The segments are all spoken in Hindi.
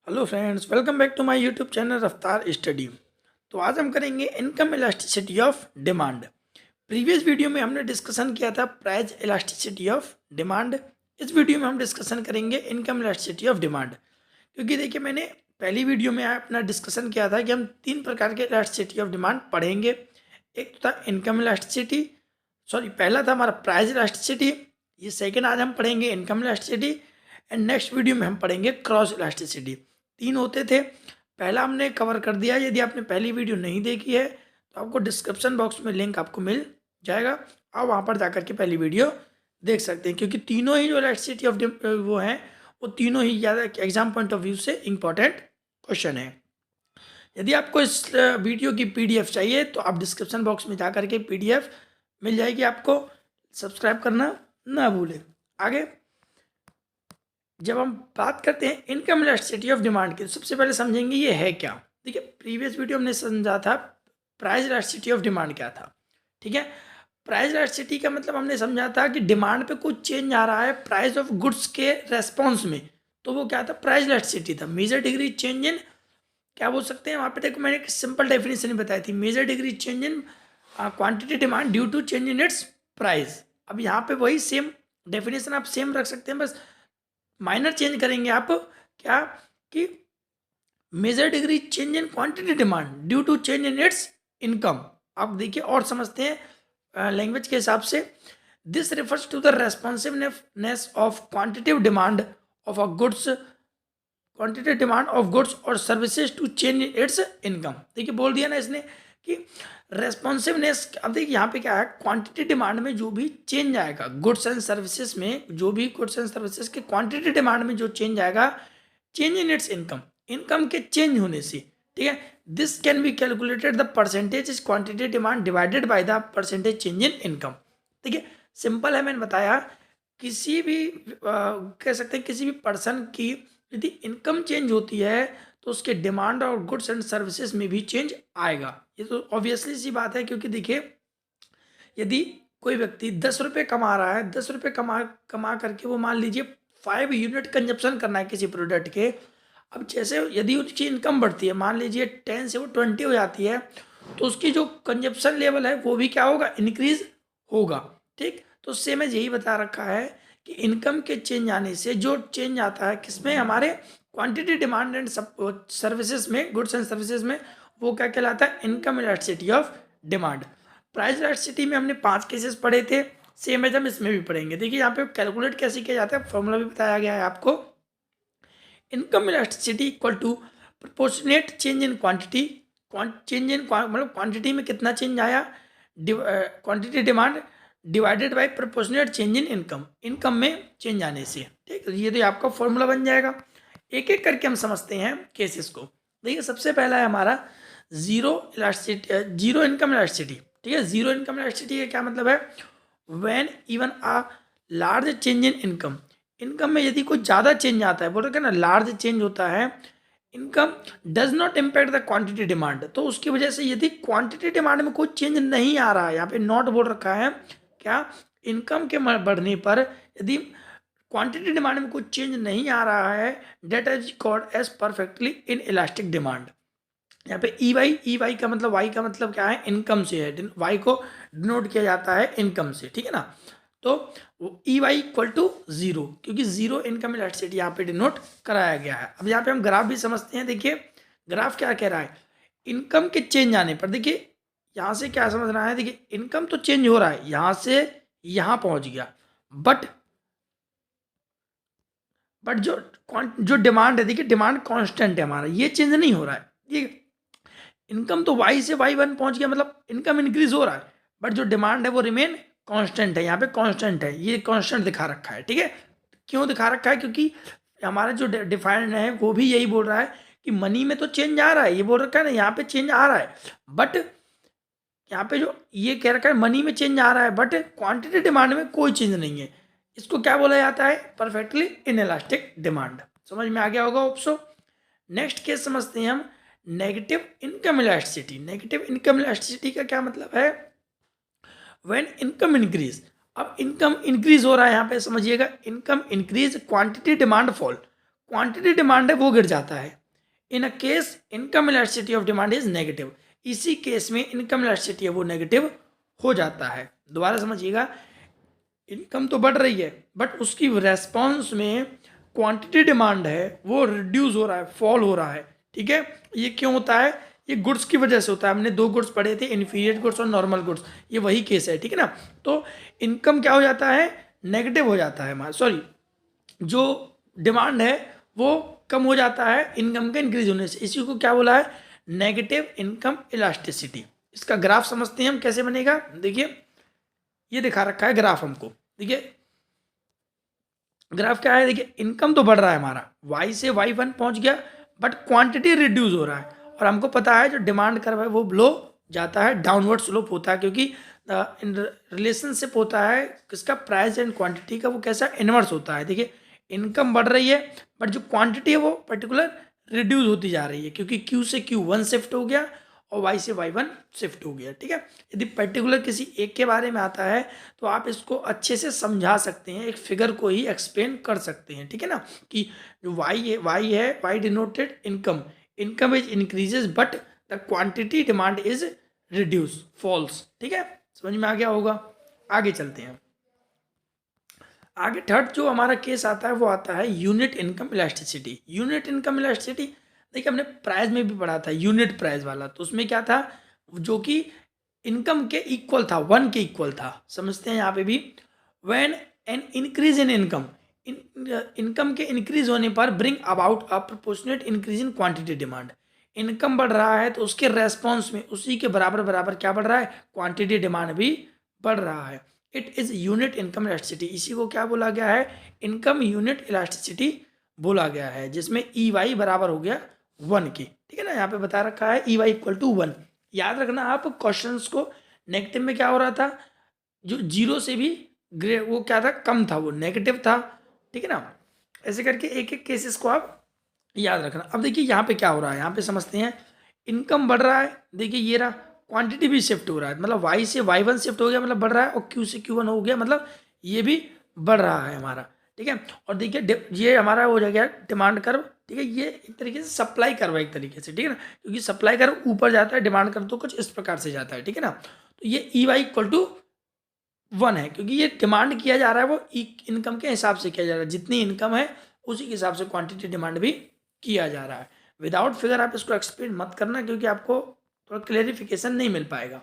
Hello friends, welcome back to my YouTube channel Raftaar study. तो आज हम करेंगे income elasticity of demand. Previous video में हमने डिस्कशन किया था प्राइस इलास्टिसिटी ऑफ डिमांड। इस वीडियो में हम डिस्कशन करेंगे इनकम इलास्टिसिटी ऑफ डिमांड। क्योंकि देखिए, मैंने पहली वीडियो में अपना डिस्कशन किया था कि हम 3 प्रकार के इलास्टिसिटी ऑफ डिमांड पढ़ेंगे। एक तो था इनकम इलास्टिसिटी, पहला था हमारा प्राइस इलास्टिसिटी। ये सेकेंड आज हम पढ़ेंगे income elasticity. And next video में हम पढ़ेंगे क्रॉस इलास्टिसिटी। 3 होते थे, पहला हमने कवर कर दिया। यदि आपने पहली वीडियो नहीं देखी है तो आपको डिस्क्रिप्शन बॉक्स में लिंक आपको मिल जाएगा, आप वहाँ पर जाकर के पहली वीडियो देख सकते हैं। क्योंकि तीनों ही जो इलास्टिसिटी ऑफ वो हैं, वो तीनों ही ज़्यादा एग्जाम पॉइंट ऑफ व्यू से इम्पॉर्टेंट क्वेश्चन है। यदि आपको इस वीडियो की पीडीएफ चाहिए तो आप डिस्क्रिप्शन बॉक्स में जा करके पीडीएफ मिल जाएगी आपको। सब्सक्राइब करना ना भूलें। आगे जब हम बात करते हैं इनकम इलास्टिसिटी ऑफ डिमांड की, तो सबसे पहले समझेंगे ये है क्या। देखिए, प्रीवियस वीडियो हमने समझा था प्राइस इलास्टिसिटी ऑफ डिमांड क्या था। ठीक है, प्राइस इलास्टिसिटी का मतलब हमने समझा था कि डिमांड पे कुछ चेंज आ रहा है प्राइस ऑफ गुड्स के रेस्पॉन्स में, तो वो क्या था, प्राइस इलास्टिसिटी था। मेजर डिग्री चेंज इन, क्या बोल सकते हैं वहाँ पे, देखो मैंने एक सिंपल डेफिनेशन बताई थी, measure degree change in quantity demand due to change in its price. अब यहाँ पे वही सेम डेफिनेशन आप सेम रख सकते हैं, बस माइनर चेंज करेंगे आप। क्या कि major degree change in quantity demand due to change in its income. आप देखिए और समझते हैं लैंग्वेज के हिसाब से। This refers to the responsiveness of quantitative demand of a goods, quantity demand of goods और services to change its income. देखिए बोल दिया ना इसने कि रेस्पॉन्सिवनेस। अब देखिए यहाँ पे क्या है, क्वांटिटी डिमांड में जो भी चेंज आएगा गुड्स एंड सर्विसेज में, जो भी गुड्स एंड सर्विसेज के क्वांटिटी डिमांड में जो चेंज आएगा, change in its income, income के चेंज होने से। ठीक है, this can be calculated the percentage is quantity demand divided by the percentage change in income. देखिए सिंपल है, मैंने बताया किसी भी कह सकते हैं किसी भी पर्सन की यदि इनकम चेंज होती है तो उसके डिमांड और गुड्स एंड सर्विसेज में भी चेंज आएगा। ये तो ऑब्वियसली सी बात है। क्योंकि देखिए, यदि कोई व्यक्ति 10 रुपये कमा रहा है, 10 रुपये कमा कमा करके वो मान लीजिए 5 यूनिट कंजप्शन करना है किसी प्रोडक्ट के। अब जैसे यदि उसकी इनकम बढ़ती है, मान लीजिए 10 से वो 20 हो जाती है, तो उसकी जो कंजप्शन लेवल है वो भी क्या होगा, इंक्रीज होगा। ठीक, तो सेम में यही बता रखा है कि इनकम के चेंज आने से जो चेंज आता है किसमें, हमारे क्वांटिटी डिमांड एंड सर्विसेज में, गुड्स एंड सर्विसेज में, वो क्या कहलाता है, income elasticity of demand. Price elasticity में हमने 5 केसेस पढ़े थे, सेम एज हम इसमें भी पढ़ेंगे। देखिए यहाँ पे कैलकुलेट कैसे किया जाता है, फॉर्मूला भी बताया गया है आपको। Income elasticity equal to proportionate change in quantity, change in मतलब क्वांटिटी में कितना चेंज आया, quantity demand divided by proportionate change in income, income में चेंज आने से। ठीक है, ये तो आपका फॉर्मूला बन जाएगा। एक एक करके हम समझते हैं केसेस को। देखिए सबसे पहला है हमारा zero elasticity, zero income elasticity. ठीक है, जीरो इनकम इलास्टिसिटी का क्या मतलब है, when even a large change in income, income में यदि कुछ ज़्यादा चेंज आता है, बोल रहे ना लार्ज चेंज होता है, income does not impact the quantity demand, तो उसकी वजह से यदि क्वांटिटी डिमांड में कोई चेंज नहीं आ रहा है, यहाँ पे नॉट बोल रखा है क्या, इनकम के बढ़ने पर यदि क्वांटिटी डिमांड में कुछ चेंज नहीं आ रहा है, that is called as perfectly inelastic demand. यहाँ पे ई वाई का मतलब, वाई का मतलब क्या है, इनकम से है, वाई को डिनोट किया जाता है इनकम से। ठीक है ना, तो E Y equal to zero, क्योंकि जीरो इनकम इलास्टिसिटी यहाँ पे डिनोट कराया गया है। अब यहाँ पे हम ग्राफ भी समझते हैं। देखिए ग्राफ क्या कह रहा है, इनकम के चेंज आने पर, देखिए यहाँ से क्या समझना है, देखिए इनकम तो चेंज हो रहा है, यहाँ से यहाँ पहुँच गया, बट जो डिमांड है, देखिए डिमांड कांस्टेंट है हमारा, ये चेंज नहीं हो रहा है। ये इनकम तो वाई से वाई वन पहुंच गया, मतलब इनकम इंक्रीज हो रहा है, बट जो डिमांड है वो रिमेन कांस्टेंट है। यहाँ पे कांस्टेंट है, ये कांस्टेंट दिखा रखा है। ठीक है, क्यों दिखा रखा है, क्योंकि हमारा जो डिफाइंड है वो भी यही बोल रहा है कि मनी में तो चेंज आ रहा है, ये बोल रखा है ना, यहाँ पे चेंज आ रहा है, बट यहाँ पे जो ये कह रखा है मनी में चेंज आ रहा है, बट क्वांटिटी डिमांड में कोई चेंज नहीं है। इसको क्या बोला जाता है, परफेक्टली इनइलास्टिक डिमांड। समझ में आ गया होगा ऑप्शो। नेक्स्ट केस समझते हैं हम, negative income elasticity. Negative income elasticity का क्या मतलब है, व्हेन इनकम इंक्रीज। अब इनकम इंक्रीज हो रहा है, यहाँ पे समझिएगा, income increase quantity demand fall, quantity demand है वो गिर जाता है। In a case income elasticity of demand is negative, इसी केस में इनकम इलास्टिसिटी है वो नेगेटिव हो जाता है। दोबारा समझिएगा, इनकम तो बढ़ रही है बट उसकी रेस्पॉन्स में क्वांटिटी डिमांड है वो रिड्यूस हो रहा है, फॉल हो रहा है। ठीक है, ये क्यों होता है? ये गुड्स की वजह से होता है। हमने दो गुड्स पढ़े थे, इन्फीरियर गुड्स और नॉर्मल गुड्स, ये वही केस है। ठीक है ना, तो इनकम क्या हो जाता है? नेगेटिव हो जाता है हमारा, सॉरी, जो डिमांड है वो कम हो जाता है इनकम के इंक्रीज होने से। इसी को क्या बोला है? Negative income elasticity. इसका ग्राफ समझते हैं हम कैसे बनेगा। देखिए, ये दिखा रखा है ग्राफ हमको। देखिए ग्राफ क्या है, देखिए इनकम तो बढ़ रहा है हमारा, y से y1 पहुंच गया, बट क्वांटिटी रिड्यूस हो रहा है। और हमको पता है जो डिमांड कर्व है वो लो जाता है, डाउनवर्ड स्लोप होता है, क्योंकि इन रिलेशनशिप होता है किसका? प्राइस एंड क्वांटिटी का। वो कैसा? इनवर्स होता है। देखिए इनकम बढ़ रही है बट जो क्वांटिटी है वो पर्टिकुलर रिड्यूस होती जा रही है, क्योंकि Q से Q1 शिफ्ट हो गया और Y से Y1 शिफ्ट हो गया। ठीक है, यदि पर्टिकुलर किसी एक के बारे में आता है तो आप इसको अच्छे से समझा सकते हैं, एक फिगर को ही एक्सप्लेन कर सकते हैं। ठीक है ना, कि जो Y है Y denoted income, income is increases but the quantity demand is reduce, falls. ठीक है, समझ में आ गया होगा। आगे चलते हैं। आगे थर्ड जो हमारा केस आता है वो आता है unit income elasticity. Unit income elasticity देखिए हमने प्राइस में भी पढ़ा था, यूनिट प्राइस वाला। तो उसमें क्या था? जो कि इनकम के इक्वल था, 1 के इक्वल था। समझते हैं यहाँ पे भी, when an increase in income, income के इंक्रीज होने पर bring about a proportionate increase in quantity demand. Income बढ़ रहा है तो उसके रेस्पॉन्स में उसी के बराबर बराबर क्या बढ़ रहा है? क्वांटिटी डिमांड भी बढ़ रहा है। It is unit income elasticity. इसी को क्या बोला गया है? इनकम यूनिट इलास्टिसिटी बोला गया है, जिसमें ई वाई बराबर हो गया 1 के। ठीक है ना, यहाँ पे बता रखा है ई वाई इक्वल टू 1। याद रखना आप क्वेश्चंस को, नेगेटिव में क्या हो रहा था? जो जीरो से भी वो क्या था? कम था, वो नेगेटिव था। ठीक है ना, ऐसे करके एक एक केसेस को आप याद रखना। अब देखिए यहाँ पे क्या हो रहा है, यहाँ पे समझते हैं। इनकम बढ़ रहा है, देखिए ये रहा, क्वांटिटी भी शिफ्ट हो रहा है, मतलब y से y1 शिफ्ट हो गया, मतलब बढ़ रहा है, और q से q1 हो गया, मतलब ये भी बढ़ रहा है हमारा। ठीक है, और देखिए ये हमारा हो गया डिमांड कर्व। ठीक है, ये एक तरीके से सप्लाई कर्व है एक तरीके से। ठीक है ना, क्योंकि सप्लाई कर्व ऊपर जाता है, डिमांड कर्व तो कुछ इस प्रकार से जाता है। ठीक है ना, तो ये ई वाई इक्वल टू 1 है, क्योंकि ये डिमांड किया जा रहा है वो इनकम के हिसाब से किया जा रहा है। जितनी इनकम है उसी के हिसाब से क्वांटिटी डिमांड भी किया जा रहा है। विदाउट फिगर आप इसको एक्सप्लेन मत करना, क्योंकि आपको थोड़ा क्लेरिफिकेशन नहीं मिल पाएगा।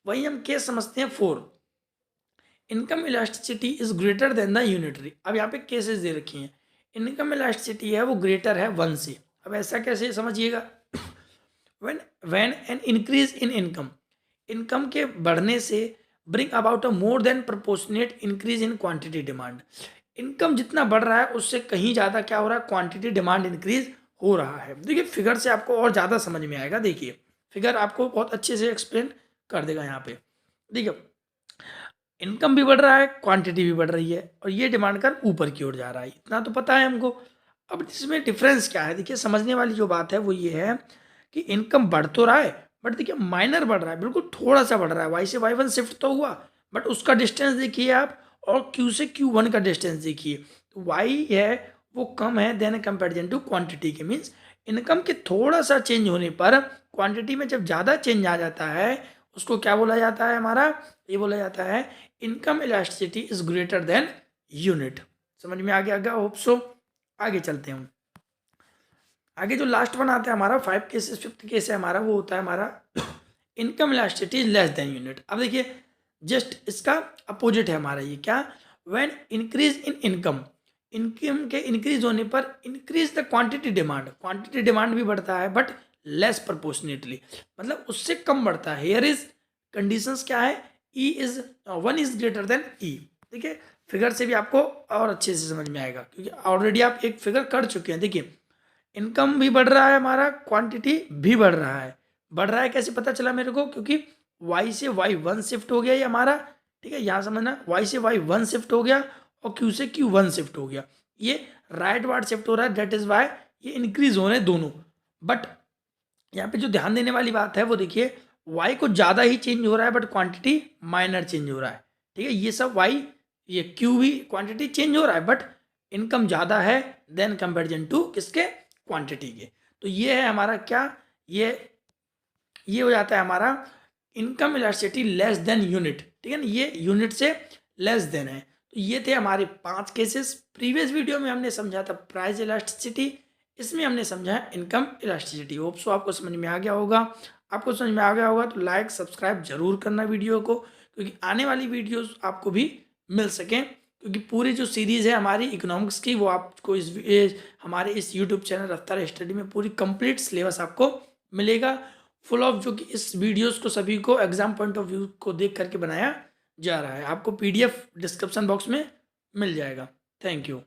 वही हम केस समझते हैं 4, income elasticity is greater then the unitary. अब यहाँ पे केसेस दे रखी हैं, इनकम इलास्टिसिटी है वो ग्रेटर है 1 से। अब ऐसा कैसे समझिएगा? When an increase in income, income के बढ़ने से bring about a more than proportionate increase in quantity demand. Income जितना बढ़ रहा है उससे कहीं ज़्यादा क्या हो रहा है? क्वांटिटी डिमांड इंक्रीज हो रहा है। देखिए फिगर से आपको और ज़्यादा समझ में आएगा। देखिए फिगर आपको बहुत अच्छे से एक्सप्लेन कर देगा यहाँ पे। देखिए इनकम भी बढ़ रहा है, क्वांटिटी भी बढ़ रही है, और ये डिमांड कर ऊपर की ओर जा रहा है, इतना तो पता है हमको। अब इसमें डिफरेंस क्या है? देखिए समझने वाली जो बात है वो ये है कि इनकम बढ़ तो रहा है बट देखिए माइनर बढ़ रहा है, बिल्कुल थोड़ा सा बढ़ रहा है। वाई से वाई वन शिफ्ट तो हुआ बट उसका डिस्टेंस देखिए आप, और क्यू से क्यू वन का डिस्टेंस देखिए, तो वाई है वो कम है देन कंपेरिजन टू क्वांटिटी के। मीन्स इनकम के थोड़ा सा चेंज होने पर क्वांटिटी में जब ज़्यादा चेंज आ जाता है उसको क्या बोला जाता है? हमारा ये बोला जाता है income elasticity is greater then unit. समझ में आ गया होप सो। आगे चलते हैं हम। आगे जो लास्ट वन आता है हमारा 5 केसेस, 5th केस है हमारा, वो होता है हमारा income elasticity is less than unit. अब देखिए जस्ट इसका अपोजिट है हमारा ये क्या? When increase in income, income के इंक्रीज होने पर increase the quantity demand, quantity demand भी बढ़ता है बट लेस प्रोपोर्शनेटली, मतलब उससे कम बढ़ता है। हियर इज कंडीशंस क्या है? E is 1 is greater than E. देखिए फिगर से भी आपको और अच्छे से समझ में आएगा, क्योंकि ऑलरेडी आप एक फिगर कर चुके हैं। देखिए इनकम भी बढ़ रहा है हमारा, क्वांटिटी भी बढ़ रहा है। बढ़ रहा है कैसे पता चला मेरे को? क्योंकि y से y1 शिफ्ट हो गया ये हमारा। ठीक है, यहाँ समझना, y से y1 शिफ्ट हो गया और q से q1 शिफ्ट हो गया, ये राइट वार्ड शिफ्ट हो रहा है, दैट इज वाई ये इंक्रीज हो रहे हैं दोनों। बट यहाँ पे जो ध्यान देने वाली बात है वो देखिए, y को ज़्यादा ही चेंज हो रहा है बट क्वांटिटी माइनर चेंज हो रहा है। ठीक है, ये सब y, ये q भी क्वांटिटी चेंज हो रहा है बट इनकम ज़्यादा है देन कंपेरिजन टू किसके, क्वांटिटी के। तो ये है हमारा क्या, ये हो जाता है हमारा income elasticity less than unit, ठीक है ना, ये यूनिट से लेस देन है। तो ये थे हमारे 5 केसेस। प्रीवियस वीडियो में हमने समझा था प्राइस इलास्टिसिटी, इसमें हमने समझा है इनकम इलास्टिसिटी। होप सो आपको समझ में आ गया होगा। आपको समझ में आ गया होगा तो लाइक सब्सक्राइब जरूर करना वीडियो को, क्योंकि आने वाली वीडियोस आपको भी मिल सकें, क्योंकि पूरी जो सीरीज़ है हमारी इकोनॉमिक्स की वो आपको हमारे इस यूट्यूब चैनल रफ्तार स्टडी में पूरी कंप्लीट सिलेबस आपको मिलेगा, फुल ऑफ, जो कि इस वीडियोस को सभी को एग्जाम पॉइंट ऑफ व्यू को देख करके बनाया जा रहा है। आपको पीडीएफ डिस्क्रिप्शन बॉक्स में मिल जाएगा। Thank you.